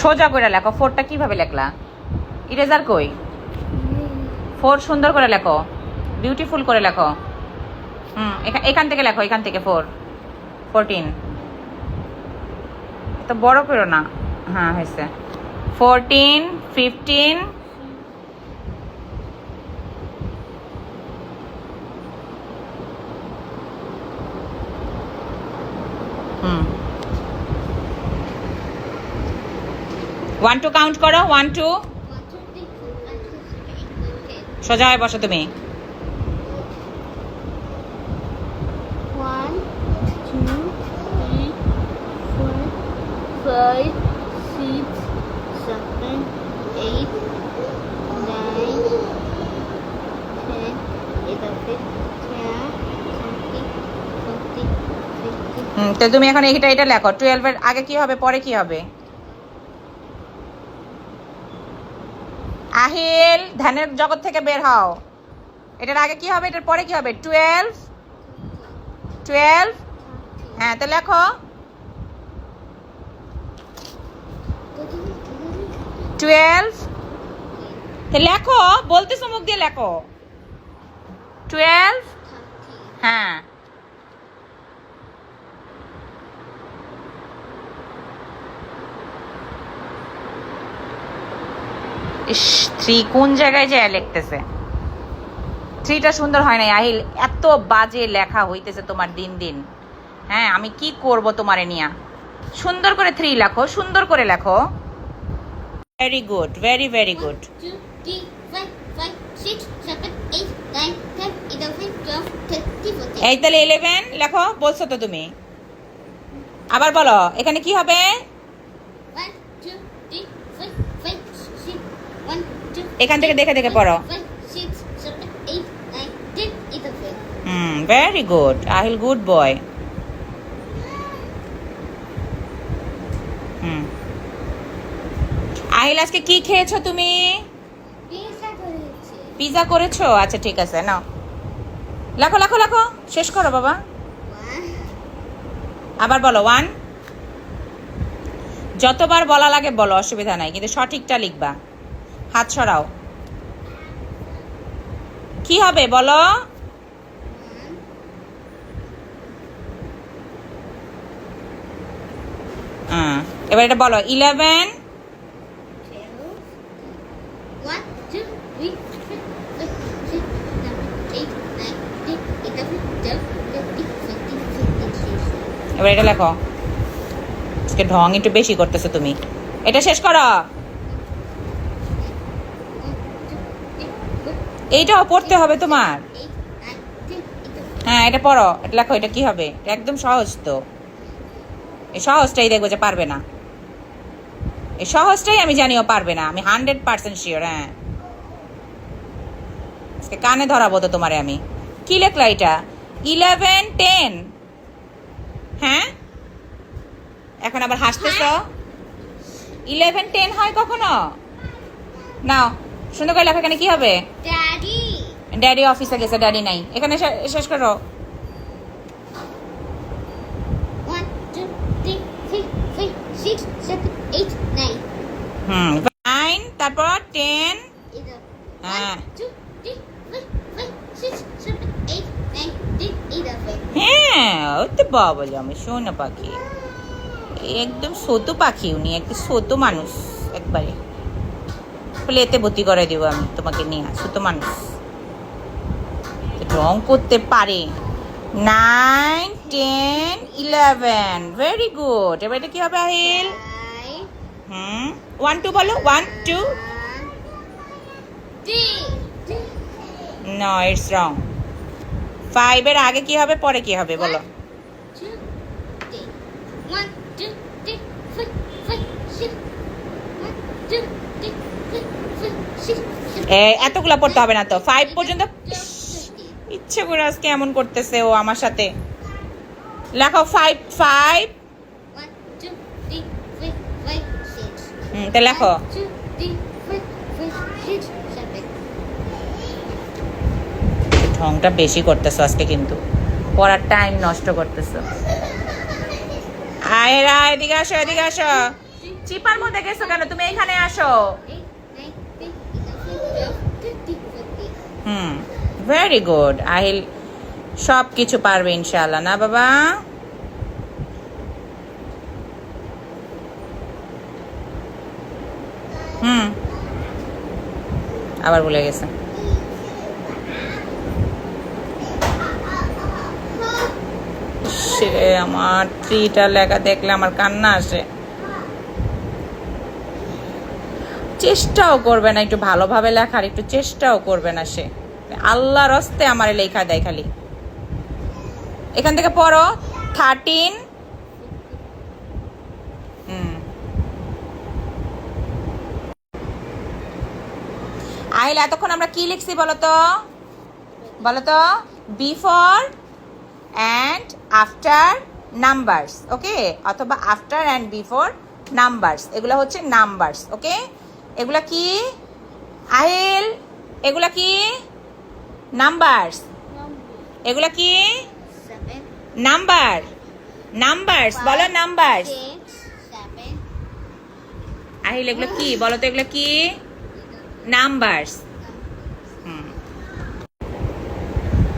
সোজা করে লেখো। 4টা কিভাবে লেখলা? ইরেজার কই? 4 সুন্দর করে লেখো, বিউটিফুল করে লেখো। এখান থেকে লেখো, এখান থেকে 4 14 তো বড় করো না। হ্যাঁ হয়েছে। 14 15 1 2 কাউন্ট করো। 1 2 সোজা হয়ে বসো তুমি। 1 2 3 4 5 6 7 8 9 10 11 12 13 14 15 তো তুমি এখন এটা লেখো। 12 এর আগে কি হবে, পরে কি হবে? আহিল, ধ্যানের জগৎ থেকে বের হও। এটার আগে কি হবে, এটার পরে কি হবে? 12 12 হ্যাঁ, তো লেখো 12 তো লেখো, বলতেছো মুখ দিয়ে লেখো 12 হ্যাঁ। ইস, 3 কোন জায়গায় যায় লিখতেছে? 3টা সুন্দর হয় নাই আহিল, এত বাজে লেখা হইতেছে তোমার দিন দিন। হ্যাঁ, আমি কি করব তোমারে নিয়া? সুন্দর করে 3 লেখো, সুন্দর করে লেখো। Very good, very very good. 2 3 4 5 6 7 8 9 10 11 12 13 14 এই তাহলে 11 লেখো, বলছো তো তুমি। আবার বলো, এখানে কি হবে? 1 2 3 4 5 6 1 2 এখান থেকে দেখে দেখে পড়ো। 5 6 7 8 9 10 11 very good Ahil, good boy. Ahil, আজকে কি খেয়েছো তুমি? পিজা করেছি। পিজা করেছো? আচ্ছা ঠিক আছে, নাও লেখো লেখো লেখো, শেষ করো বাবা। 1 আবার বলো 1। যতবার বলা লাগে বলো, অসুবিধা নাই, কিন্তু সঠিকটা লিখবা। হাত সরাও। কি হবে বলো? এবার এটা বলো 11 1 2 3 4 5 6 7 8 9 10 11 12 13 14 15 16 এবার এটা লেখো। আজকে ঢং একটু বেশি করতেছো তুমি। এটা শেষ করো। এইটাও পড়তে হবে তোমার। হ্যাঁ, এটা পড়ো, এটা লেখো। এটা কি হবে? এটা একদম সহজ তো। এই সহজটাই দেখবো যে পারবে না। এই সহজটাই আমি জানিও পারবে না, আমি 100% শিওর। হ্যাঁ, আজকে কানে ধরাবো তো তোমারে আমি। কি লেখলা এটা? 11 10 হ্যাঁ, এখন আবার হাসতেছ। 11 10 হয় কখনো? নাও সুন্দর করে লেখো। এখানে কি হবে? ড্যাডি ড্যাডি অফিসে গেছে, ড্যাডি নাই। এখানে শেষ করো। 1 2 3 4 5 6 7 8 9 9 তারপর 10 হ্যাঁ 2 3 4 5 6 7 8 9 10 11 হ্যাঁ, ওই তো বাবা আমি শোনো পাখি, একদম ছোট পাখি উনি, একটা ছোট মানুষ একবারে। প্লেতে ভর্তি করে দিব আমি তোমাকে নিয়ে। ছোট মানুষ রং করতে পারে। 9 10 11 ভেরি গুড। এবার এটা কি হবে আহিল? 1 2 বলো। 1 2 নো, ইটস রং। 5 এর আগে কি হবে, পরে কি হবে বলো? 1 2 3 4 5 6 1 2 3 4 5 6 এতগুলা পড়তে হবে না তো। 5 পর্যন্ত। ইচ্ছে করে আজকে এমন করতেছে ও আমার সাথে। লেখো 5 5 1 2 3 4 5 6 তো লেখো 2 3 4 5 6 7 ঢংটা বেশি করতেছো আজকে, কিন্তু পড়ার টাইম নষ্ট করতেছো। আয় এদিকে আসো, এদিকে আসো। চিপার মধ্যে গেছো কেন? তুমি এখানে আসো। 8, 9, 10, 11, 12, 13, 14. হুম, ভেরি গুড। আহিল সব কিছু পারবে ইনশাআল্লাহ, না বাবা? হুম, আবার ভুলে গেছে। সে আমার ট্রিটা লেখা দেখলে আমার কান্না আসে। চেষ্টাও করবে না একটু ভালোভাবে লেখার, একটু চেষ্টাও করবে না সে। আল্লাহর হস্তে আমার লেখা দেয় খালি। এখান থেকে পড়ো 13। আহিল এতক্ষণ আমরা কি লিখছি বলো তো? বলো তো, বিফোর অ্যান্ড আফটার নাম্বারস, ওকে? অথবা আফটার অ্যান্ড বিফোর নাম্বারস, এগুলো হচ্ছে নাম্বারস, ওকে? এগুলা কি আহিল? এগুলা কি? নাম্বারস। এগুলা কি? 7, নাম্বার। নাম্বারস বলো, নাম্বারস। 6, 7, আহিল এগুলো কি বলো তো? এগুলো কি? নাম্বারস।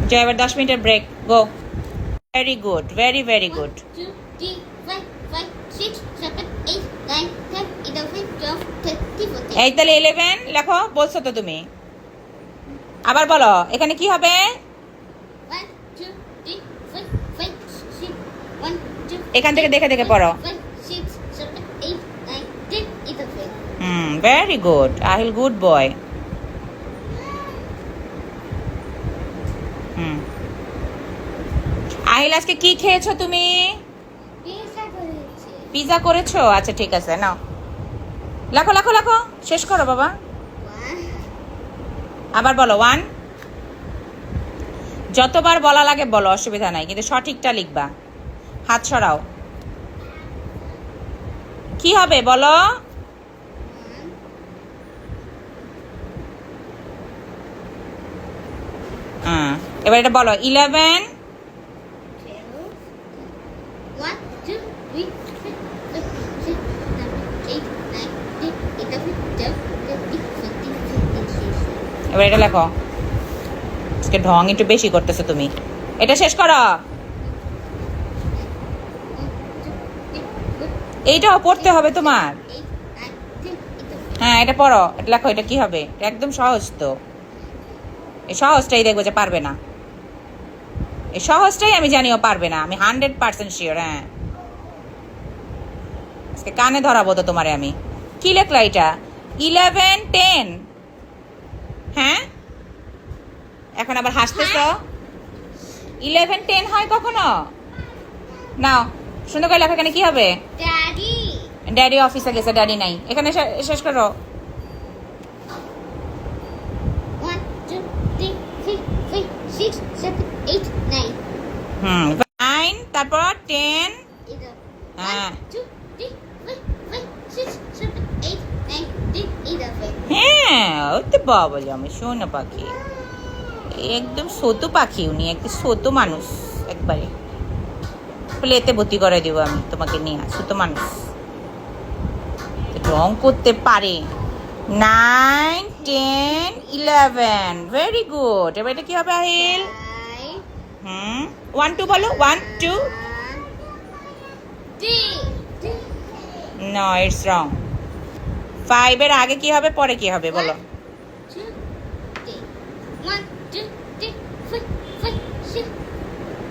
জয়, এবার 10 মিনিটের break, go. Very good, very very good. 2, 3, 4, 5, 6, 7, 8, 9, 10, 11, 12, 13, 14. এই তাহলে 11 লেখো, বলছো তো তুমি। আবার বলো, এখানে কি হবে? 1, 2, 3, 4, 5, 6, 1, 2. এখান থেকে দেখে দেখে পড়ো। 5, 6, 7, 8, 9, 10, 11. Very good Ahil, good boy. Ahil আজকে কি খেয়েছো তুমি? পিজা করেছে। পিজা করেছো? আচ্ছা ঠিক আছে, নাও লেখো লেখো লেখো, শেষ করো বাবা। 1, আবার বলো 1। যতবার বলা লাগে বলো, অসুবিধা নাই, কিন্তু সঠিকটা লিখবা। হাত সরাও। কি হবে বলো? 1, এবার এটা বলো 11। 12, 1, 2, 3, 4, 5, 6, 7, 8, 9, 10, 11, 12, 13, 14, 15, 16. এবার এটা লেখো। আজকে ঢং একটু বেশি করতেছো তুমি। এটা শেষ করো। 1, 2, 3, 4, এইটাও পড়তে হবে তোমার। 8, 9, 10, 11. হ্যাঁ, এটা পড়ো, এটা লেখো। এটা কি হবে? এটা একদম সহজ তো। এই সহজটাই দেখবো যে পারবে না। এই সহজটাই আমি জানিও পারবে না, আমি 100% শিওর। হ্যাঁ, আজকে কানে ধরাবো তো তোমারে আমি। কি লেখলা এটা? 11, 10। হ্যাঁ, এখন আবার হাসতেছো। 11, 10 হয় কখনো? নাও সুন্দর করে লেখা। এখানে কি হবে? Daddy. ড্যাডি অফিসে গেছে, ড্যাডি নাই। এখানে শেষ করো। 1, 2, 3, 4, 5, 6, 7, 8, 9. 9, তারপর 10। 11. হ্যাঁ 1, 2, 3, 4, 5, 6, 7, 8, 9, 10, 11. হ্যাঁ, ওই তো বাবা, আমি শোনো পাখি, একদম ছোট পাখি উনি, একদম ছোট মানুষ। একবারে প্লেতে ভর্তি করে দিব আমি তোমাকে নিয়ে। ছোট মানুষ রং করতে পারে। 9, 10, 11, ভেরি গুড। এবার এটা কি হবে আহিল? 5, 1, 2 বলো। 1, 2। 3. No, it's wrong. 5 এর আগে কি হবে, পরে কি হবে বলো? 2, 3. 1, 2, 3, 4, 5, 6.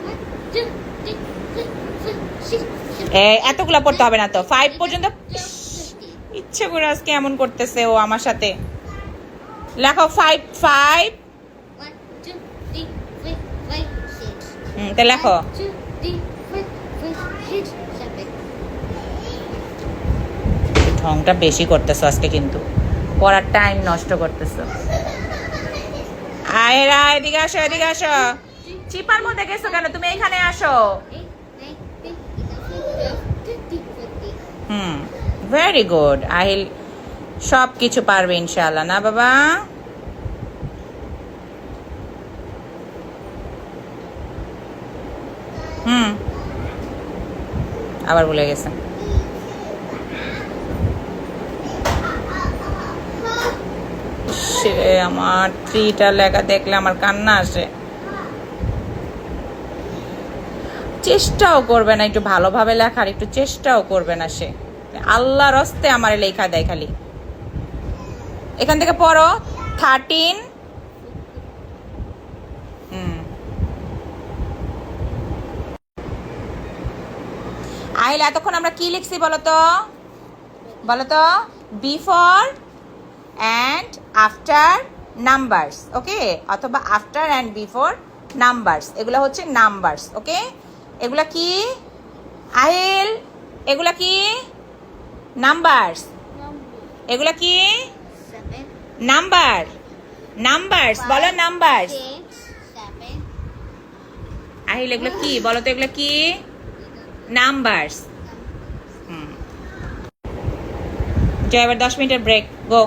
1, 2, 3, 4, 5, 6, 7. এতগুলা পড়তে হবে না তো। 5 পর্যন্ত। 12, 13. ইচ্ছে করে আজকে এমন করতেছে ও আমার সাথে। লেখো 5, 5। 1, 2, 3, 4, 5, 6. তা লেখো। 1, 2, 3, 4, 5, 6, 7. ঢংটা বেশি করতেছো আজকে, কিন্তু পড়ার টাইম নষ্ট করতেছো। আয়রা, এদিকে আসো, এদিকে আসো। চিপার মধ্যে গেছো কেন? তুমি এখানে আসো। 8, 9, 10, 11, 12, 13, 14. ভেরি গুড আহিল, সব কিছু পারবে ইনশাআল্লাহ, না বাবা? আবার ভুলে গেছে। রে আমার ট্রিটা লেখা দেখলে আমার কান্না আসে। চেষ্টাও করবে না একটু ভালোভাবে লেখার, একটু চেষ্টাও করবে না সে। আল্লাহর হস্তে আমার লেখা দেয় খালি। এখান থেকে পড়ো 13। আহিল এতক্ষণ আমরা কি লিখছি বলো তো? বলো তো, বিফোর অ্যান্ড আফটার নাম্বারস, ওকে, অথবা আফটার অ্যান্ড বিফোর নাম্বারস, এগুলো হচ্ছে নাম্বারস, ওকে। এগুলা কি আহিল? এগুলা কি নাম্বারস? এগুলা কি Seven, নাম্বার? নাম্বারস বলো, নাম্বারস। 6, 7, আহিল এগুলো কি বলো তো? এগুলো কি নাম্বারস। জয়, এবার 10 মিনিটের ব্রেক, গো।